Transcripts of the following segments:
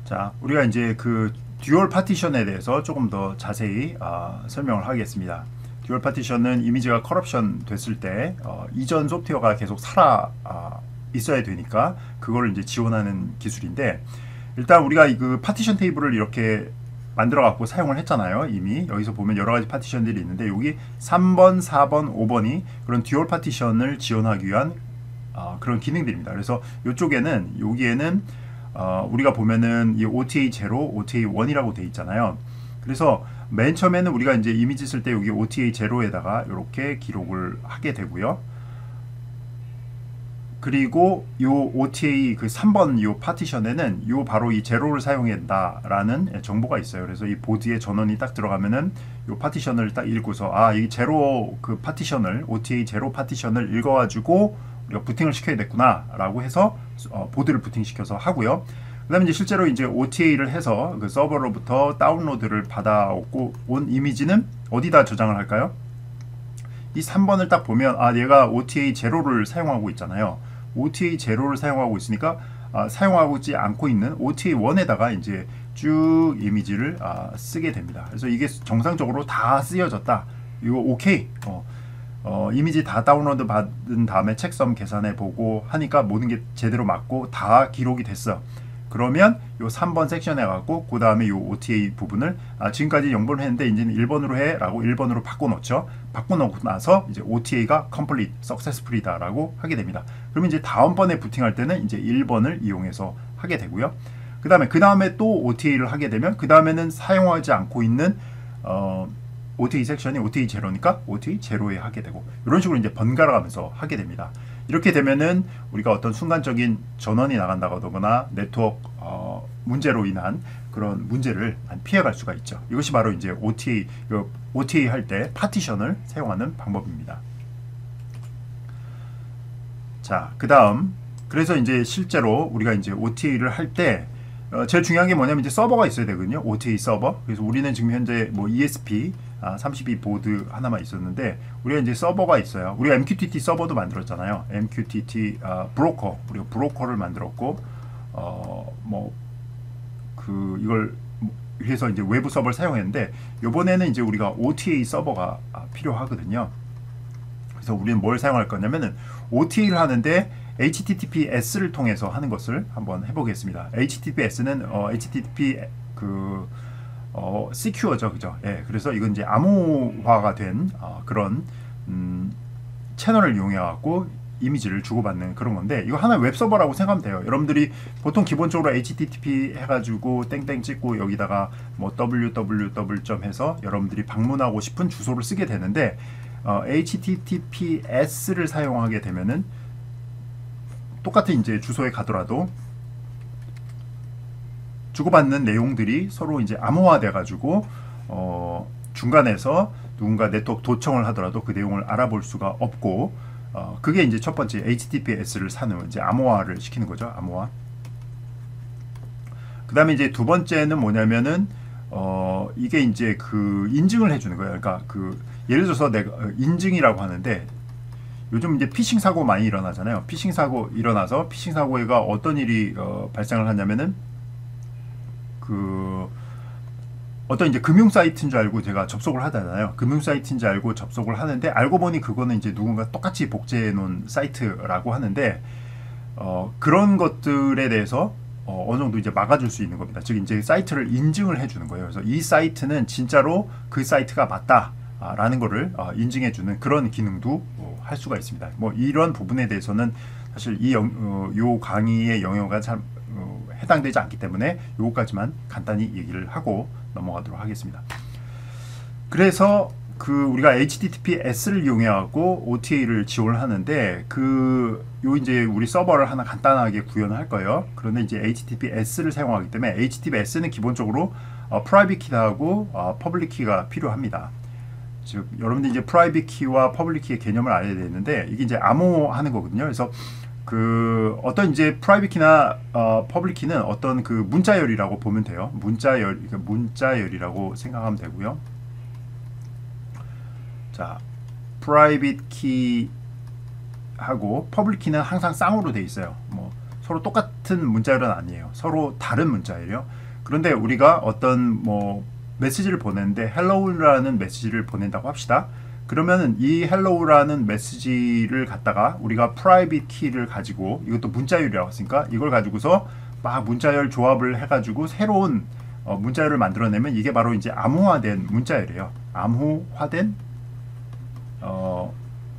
자, 우리가 이제 그 듀얼 파티션에 대해서 조금 더 자세히 설명을 하겠습니다. 듀얼 파티션은 이미지가 커럽션 됐을 때 이전 소프트웨어가 계속 살아 있어야 되니까 그걸 이제 지원하는 기술인데, 일단 우리가 그 파티션 테이블을 이렇게 만들어 갖고 사용을 했잖아요. 이미 여기서 보면 여러 가지 파티션들이 있는데, 여기 3번, 4번, 5번이 그런 듀얼 파티션을 지원하기 위한 그런 기능들입니다. 그래서 이쪽에는, 여기에는 우리가 보면은 이 OTA 0, OTA 1이라고 돼 있잖아요. 그래서 맨 처음에는 우리가 이제 이미지 쓸 때 여기 OTA 0에다가 이렇게 기록을 하게 되고요. 그리고 요 OTA 그 3번 요 파티션에는 요 바로 이 제로를 사용한다라는 정보가 있어요. 그래서 이 보드에 전원이 딱 들어가면은 요 파티션을 딱 읽고서 이 제로 그 파티션을, OTA 제로 파티션을 읽어가지고 우리가 부팅을 시켜야 됐구나라고 해서 보드를 부팅시켜서 하고요. 그다음에 이제 실제로 이제 OTA를 해서 그 서버로부터 다운로드를 받아오고 온 이미지는 어디다 저장을 할까요? 이 3번을 딱 보면 얘가 OTA 제로를 사용하고 있잖아요. OTA 제로를 사용하고 있으니까 사용하고 있지 않고 있는 OTA 1에다가 이제 쭉 이미지를 쓰게 됩니다. 그래서 이게 정상적으로 다 쓰여졌다. 이거 오케이. 이미지 다 다운로드 받은 다음에 책섬 계산해 보고 하니까 모든 게 제대로 맞고 다 기록이 됐어. 그러면 요 3번 섹션에 가고 그 다음에 요 OTA 부분을 지금까지 0번을 했는데 이제는 1번으로 해 라고 1번으로 바꿔놓죠. 바꿔놓고 나서 이제 OTA가 complete, successful이다 라고 하게 됩니다. 그러면 이제 다음번에 부팅할 때는 이제 1번을 이용해서 하게 되고요. 그 다음에 또 OTA를 하게 되면 그 다음에는 사용하지 않고 있는 OTA 섹션이 OTA 제로니까 OTA 제로에 하게 되고, 이런 식으로 이제 번갈아 가면서 하게 됩니다. 이렇게 되면은 우리가 어떤 순간적인 전원이 나간다거나 네트워크 문제로 인한 그런 문제를 피해갈 수가 있죠. 이것이 바로 이제 OTA 할 때 파티션을 사용하는 방법입니다. 자, 그 다음, 그래서 이제 실제로 우리가 이제 OTA를 할 때 제일 중요한 게 뭐냐면 이제 서버가 있어야 되거든요. OTA 서버. 그래서 우리는 지금 현재 뭐 ESP 32 보드 하나만 있었는데, 우리가 이제 서버가 있어요. 우리가 MQTT 서버도 만들었잖아요. MQTT 브로커, 우리가 브로커를 만들었고, 이걸 해서 이제 외부 서버를 사용했는데, 이번에는 이제 우리가 OTA 서버가 필요하거든요. 그래서 우리는 뭘 사용할 거냐면은 OTA를 하는데 HTTPS를 통해서 하는 것을 한번 해보겠습니다. HTTPS는 HTTP secure죠, 그죠? 예, 그래서 이건 이제 암호화가 된 그런 채널을 이용해 갖고 이미지를 주고받는 그런 건데, 이거 하나의 웹서버라고 생각하면 돼요. 여러분들이 보통 기본적으로 HTTP 해가지고 땡땡 찍고 여기다가 뭐 www 해서 여러분들이 방문하고 싶은 주소를 쓰게 되는데, HTTPS를 사용하게 되면은 똑같은 이제 주소에 가더라도 주고받는 내용들이 서로 이제 암호화돼 가지고 중간에서 누군가 네트워크 도청을 하더라도 그 내용을 알아볼 수가 없고, 그게 이제 첫 번째 HTTPS를 사는 이제 암호화를 시키는 거죠. 암호화. 그 다음에 이제 두 번째는 뭐냐면은 이게 이제 그 인증을 해주는 거예요. 그러니까 예를 들어서 내가 인증이라고 하는데, 요즘 이제 피싱 사고 많이 일어나잖아요. 피싱 사고 일어나서 피싱 사고가 어떤 일이 발생을 하냐면은 어떤 이제 금융 사이트인 줄 알고 제가 접속을 하잖아요. 금융 사이트인 줄 알고 접속을 하는데, 알고 보니 그거는 이제 누군가 똑같이 복제해 놓은 사이트라고 하는데, 그런 것들에 대해서 어느 정도 이제 막아줄 수 있는 겁니다. 즉 이제 사이트를 인증을 해주는 거예요. 그래서 이 사이트는 진짜로 그 사이트가 맞다라는 거를 인증해주는 그런 기능도 할 수가 있습니다. 뭐 이런 부분에 대해서는 사실 요 강의의 영역가 참 해당되지 않기 때문에 요거까지만 간단히 얘기를 하고 넘어가도록 하겠습니다. 그래서 우리가 HTTPS를 이용해 갖고 OTA를 지원을 하는데, 요 이제 우리 서버를 하나 간단하게 구현을 할 거예요. 그런데 이제 HTTPS를 사용하기 때문에 HTTPS는 기본적으로 프라이빗 키하고 퍼블릭 키가 필요합니다. 즉 여러분들 이제 프라이빗 키와 퍼블릭 키의 개념을 알아야 되는데, 이게 이제 암호하는 거거든요. 그래서 어떤 이제 프라이빗 키나 퍼블릭 키는 어떤 문자열이라고 보면 돼요. 문자열이라고 생각하면 되고요. 자, 프라이빗 키하고 퍼블릭 키는 항상 쌍으로 돼 있어요. 뭐 서로 똑같은 문자열은 아니에요. 서로 다른 문자열이요. 그런데 우리가 어떤 뭐 메시지를 보내는데 hello라는 메시지를 보낸다고 합시다. 그러면은 이 hello라는 메시지를 갖다가 우리가 private key를 가지고, 이것도 문자열이라고 했으니까 이걸 가지고서 막 문자열 조합을 해가지고 새로운 문자열을 만들어내면 이게 바로 이제 암호화된 문자열이에요. 암호화된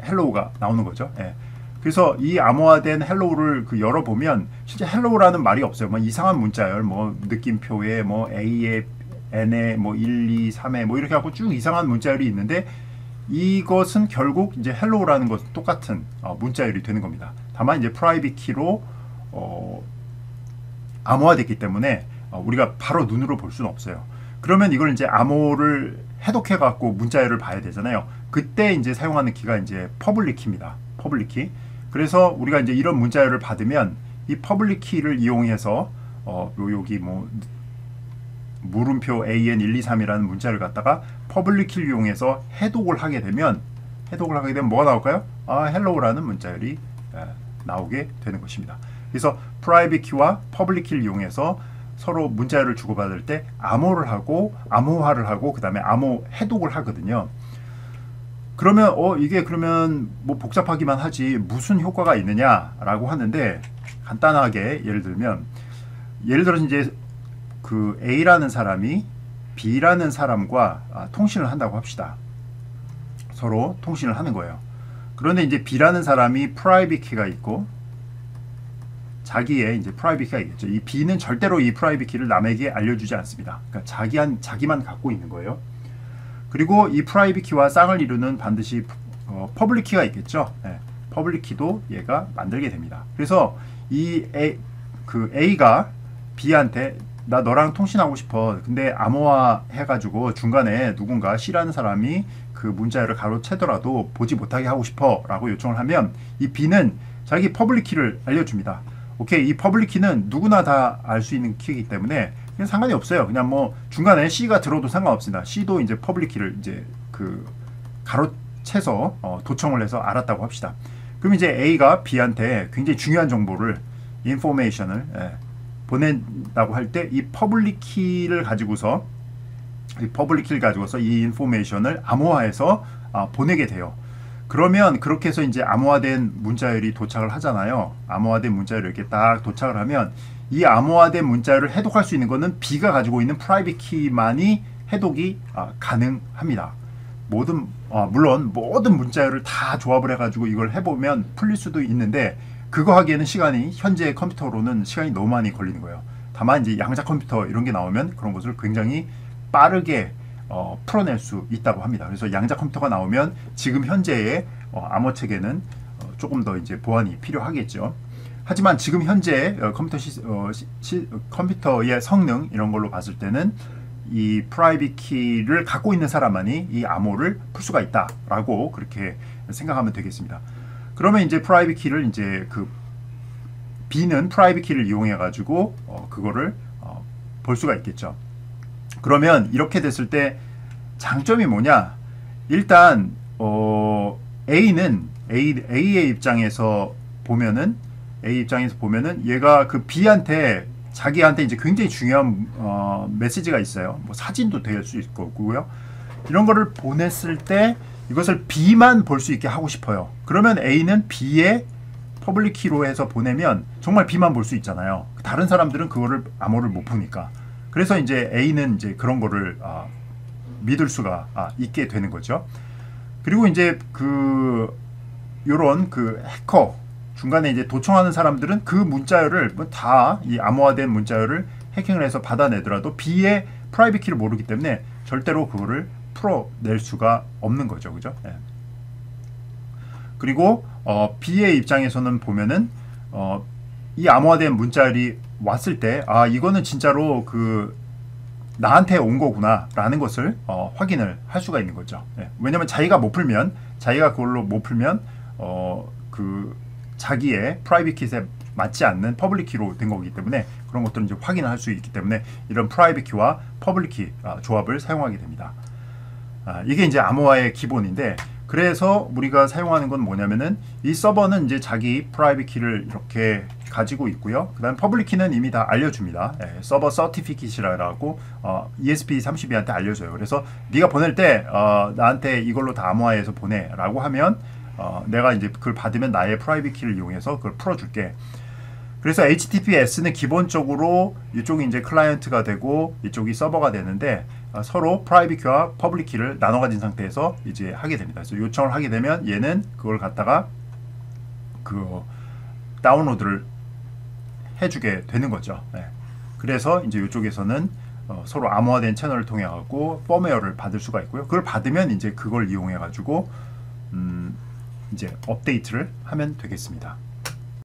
hello가 나오는 거죠. 예. 그래서 이 암호화된 hello를 그 열어보면 실제 hello라는 말이 없어요. 뭐 이상한 문자열, 뭐 느낌표에 뭐 A에 N에 뭐 1, 2, 3에 뭐 이렇게 하고 쭉 이상한 문자열이 있는데, 이것은 결국 이제 hello라는 것은 똑같은 문자열이 되는 겁니다. 다만 이제 프라이빗 키로 암호화됐기 때문에 우리가 바로 눈으로 볼 수는 없어요. 그러면 이걸 이제 암호를 해독해 갖고 문자열을 봐야 되잖아요. 그때 이제 사용하는 키가 이제 퍼블릭 키입니다. 퍼블릭 키. 그래서 우리가 이제 이런 문자열을 받으면 이 퍼블릭 키를 이용해서 여기 뭐 물음표 AN123이라는 문자를 갖다가 퍼블릭 키를 이용해서 해독을 하게 되면 뭐가 나올까요? hello라는 문자열이 나오게 되는 것입니다. 그래서 프라이빗 키와 퍼블릭 키를 이용해서 서로 문자열을 주고받을 때 암호화를 하고 그 다음에 암호 해독을 하거든요. 그러면 이게 그러면 뭐 복잡하기만 하지 무슨 효과가 있느냐라고 하는데, 간단하게 예를 들어서 이제 그 A라는 사람이 B라는 사람과 통신을 한다고 합시다. 서로 통신을 하는 거예요. 그런데 이제 B라는 사람이 프라이빗 키가 있고 자기의 이제 프라이빗 키가 있겠죠. 이 B는 절대로 이 프라이빗 키를 남에게 알려주지 않습니다. 그러니까 자기만 갖고 있는 거예요. 그리고 이 프라이빗 키와 쌍을 이루는 반드시 퍼블릭 키가 있겠죠. 네. 퍼블릭 키도 얘가 만들게 됩니다. 그래서 이 A가 B한테 나 너랑 통신하고 싶어. 근데 암호화 해가지고 중간에 누군가 C라는 사람이 그 문자열을 가로채더라도 보지 못하게 하고 싶어 라고 요청을 하면 이 B는 자기 퍼블릭 키를 알려줍니다. 오케이, 이 퍼블릭 키는 누구나 다 알 수 있는 키이기 때문에 그냥 상관이 없어요. 그냥 뭐 중간에 C가 들어도 상관없습니다. C도 이제 퍼블릭 키를 이제 그 가로채서 도청을 해서 알았다고 합시다. 그럼 이제 A가 B한테 굉장히 중요한 정보를, 인포메이션을 보낸다고 할 때 이 퍼블릭 키를 가지고서 이 인포메이션을 암호화해서 보내게 돼요. 그러면 그렇게 해서 이제 암호화된 문자열이 도착을 하잖아요. 암호화된 문자열이 이렇게 딱 도착을 하면 이 암호화된 문자열을 해독할 수 있는 거는 B가 가지고 있는 프라이빗 키만이 해독이 가능합니다. 물론 모든 문자열을 다 조합을 해가지고 이걸 해보면 풀릴 수도 있는데, 그거 하기에는 현재 컴퓨터로는 시간이 너무 많이 걸리는 거예요. 다만 이제 양자 컴퓨터 이런 게 나오면 그런 것을 굉장히 빠르게 풀어낼 수 있다고 합니다. 그래서 양자 컴퓨터가 나오면 지금 현재의 암호 체계는 조금 더 이제 보완이 필요하겠죠. 하지만 지금 현재 컴퓨터의 성능 이런 걸로 봤을 때는 이 프라이빗 키를 갖고 있는 사람만이 이 암호를 풀 수가 있다라고 그렇게 생각하면 되겠습니다. 그러면 이제 프라이빗 키를 이제 B는 프라이빗 키를 이용해 가지고 그거를 볼 수가 있겠죠. 그러면 이렇게 됐을 때 장점이 뭐냐? 일단 A의 입장에서 보면은 얘가 그 B한테 자기한테 이제 굉장히 중요한 메시지가 있어요. 뭐 사진도 될 수 있고요. 이런 거를 보냈을 때 이것을 B만 볼 수 있게 하고 싶어요. 그러면 A는 B의 퍼블릭 키로 해서 보내면 정말 B만 볼 수 있잖아요. 다른 사람들은 그거를 암호를 못 보니까. 그래서 이제 A는 이제 그런 거를 믿을 수가 있게 되는 거죠. 그리고 이제 요런 해커 중간에 이제 도청하는 사람들은 그 문자열을 다 이 암호화된 문자열을 해킹을 해서 받아내더라도 B의 프라이빗 키를 모르기 때문에 절대로 그거를 풀어낼 수가 없는 거죠. 그죠? 네. 그리고 B의 입장에서는 보면은 이 암호화된 문자열이 왔을 때 이거는 진짜로 나한테 온 거구나 라는 것을 확인을 할 수가 있는 거죠. 네. 왜냐면 자기가 그걸로 못 풀면 자기의 프라이빗 키에 맞지 않는 퍼블릭 키로 된 거기 때문에 그런 것들은 이제 확인을 할 수 있기 때문에 이런 프라이빗 키와 퍼블릭 키 조합을 사용하게 됩니다. 이게 이제 암호화의 기본인데, 그래서 우리가 사용하는 건 뭐냐면은 이 서버는 이제 자기 프라이빗 키를 이렇게 가지고 있고요. 그 다음 퍼블릭 키는 이미 다 알려줍니다. 서버 서티피킷이라고 ESP32한테 알려줘요. 그래서 네가 보낼 때 나한테 이걸로 다 암호화해서 보내라고 하면 내가 이제 그걸 받으면 나의 프라이빗 키를 이용해서 그걸 풀어줄게. 그래서 HTTPS는 기본적으로 이쪽이 이제 클라이언트가 되고 이쪽이 서버가 되는데 서로 프라이빗 키와 퍼블릭 키를 나눠 가진 상태에서 이제 하게 됩니다. 그래서 요청을 하게 되면 얘는 그걸 갖다가 그 다운로드를 해주게 되는 거죠. 네. 그래서 이제 이쪽에서는 서로 암호화된 채널을 통해 갖고 펌웨어를 받을 수가 있고요. 그걸 받으면 이제 그걸 이용해 가지고 이제 업데이트를 하면 되겠습니다.